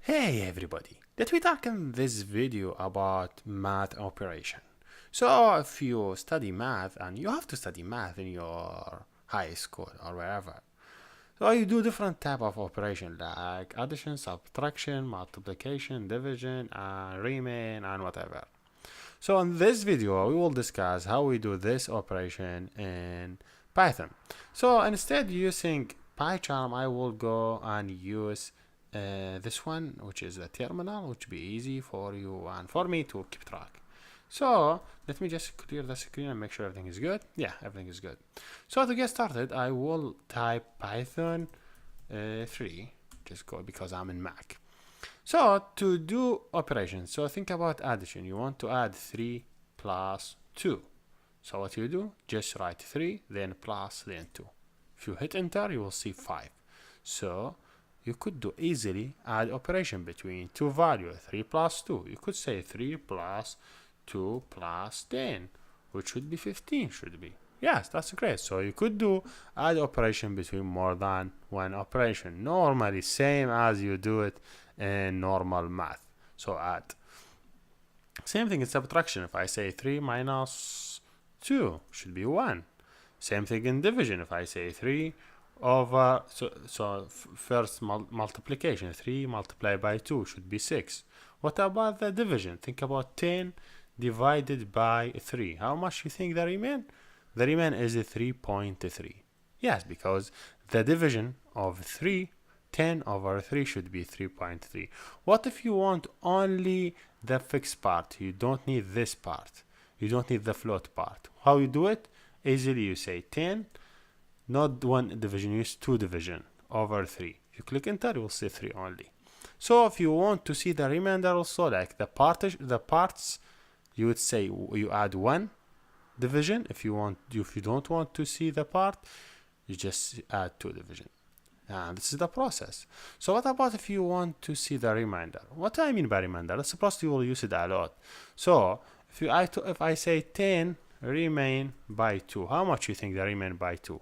Hey everybody, let me talk in this video about math operation. So if you study math, and you have to study math in your high school or wherever, so you do different type of operation like addition, subtraction, multiplication, division, and remain, and whatever. So in this video we will discuss how we do this operation in Python. So instead using PyCharm, I will go and use this one, which is a terminal, which will be easy for you and for me to keep track. So let me just clear the screen and make sure everything is good. Yeah, everything is good. So to get started, I will type Python 3, just go because I'm in Mac. So to do operations, so think about addition. You want to add 3 plus 2. So what you do, just write 3, then plus, then 2. If you hit enter, you will see 5. So you could do easily add operation between two values, 3 plus 2. You could say 3 plus 2 plus 10, which would be 15, should be. Yes, that's great. So you could do add operation between more than one operation. Normally, same as you do it in normal math. So add. Same thing in subtraction. If I say 3 minus 2, should be 1. Same thing in division. If I say 3 over, first multiplication, 3 multiplied by 2 should be 6. What about the division? Think about 10 divided by 3. How much you think the remain? The remain is 3.3. Yes, because the division of 10 over 3 should be 3.3. What if you want only the fixed part? You don't need this part. You don't need the float part. How you do it? Easily you say 10, not 1 division, use 2 division over 3. If you click enter, you will see 3 only. So if you want to see the remainder also, like the parts, you would say you add 1 division. If you don't want to see the part, you just add 2 division. And this is the process. So what about if you want to see the remainder? What I mean by remainder, let's suppose you will use it a lot. So if I say 10 remain by 2, how much you think the remain by 2?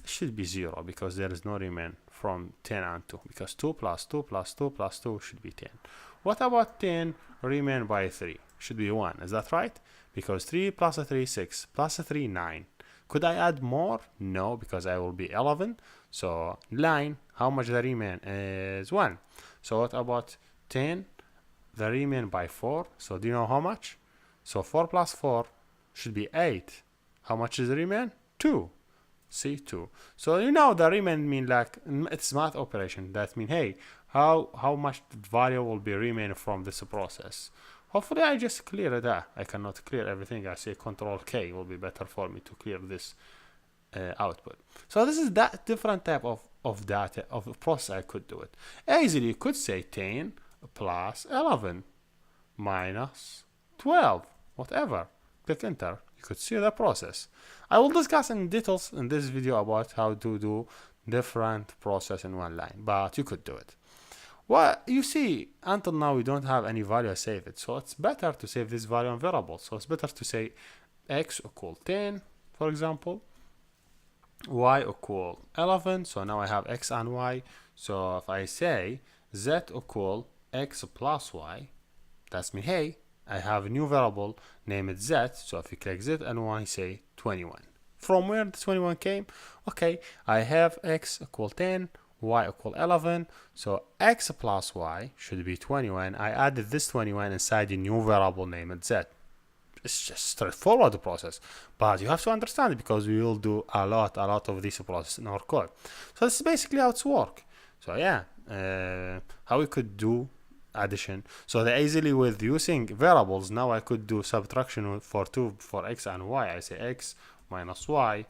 It should be 0 because there is no remain from 10 and 2, because 2 plus 2 plus 2 plus 2 should be 10. What about 10 remain by 3? Should be 1. Is that right? Because 3 plus 3 6 plus 3 9. Could I add more? No, because I will be 11. So 9, how much the remain is 1. So what about 10? The remain by 4. So do you know how much? So 4 plus 4 should be 8. How much is the remain? 2. See, 2. So you know the remain mean like it's math operation. That mean, hey, how much value will be remain from this process. Hopefully I just clear that. I cannot clear everything. I say Control K will be better for me to clear this output. So this is that different type of data of process I could do it. Easily you could say 10 plus 11 minus 12, whatever. Click enter. You could see the process. I will discuss in details in this video about how to do different process in one line, but you could do it. Well, you see, until now we don't have any value saved, so it's better to save this value in variable. So it's better to say x equal 10, for example, y equal 11. So now I have x and y. So if I say z equal x plus y, that's mean, hey, I have a new variable named z. So if you click z and y, say 21. From where the 21 came? Okay, I have x equal 10, y equal 11, so x plus y should be 21. I added this 21 inside a new variable named z. It's just straightforward process, but you have to understand it because we will do a lot of this process in our code. So this is basically how it's work. So yeah, how we could do addition. So the easily with using variables, now I could do subtraction for x and y. I say x minus y.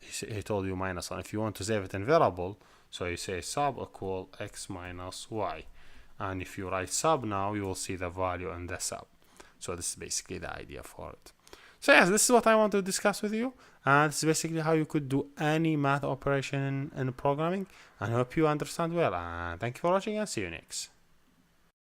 He told you minus 1. If you want to save it in variable, so you say sub equal x minus y. And if you write sub now, you will see the value in the sub. So this is basically the idea for it. So yes, this is what I want to discuss with you. And this is basically how you could do any math operation in programming. And I hope you understand well. And thank you for watching and see you next.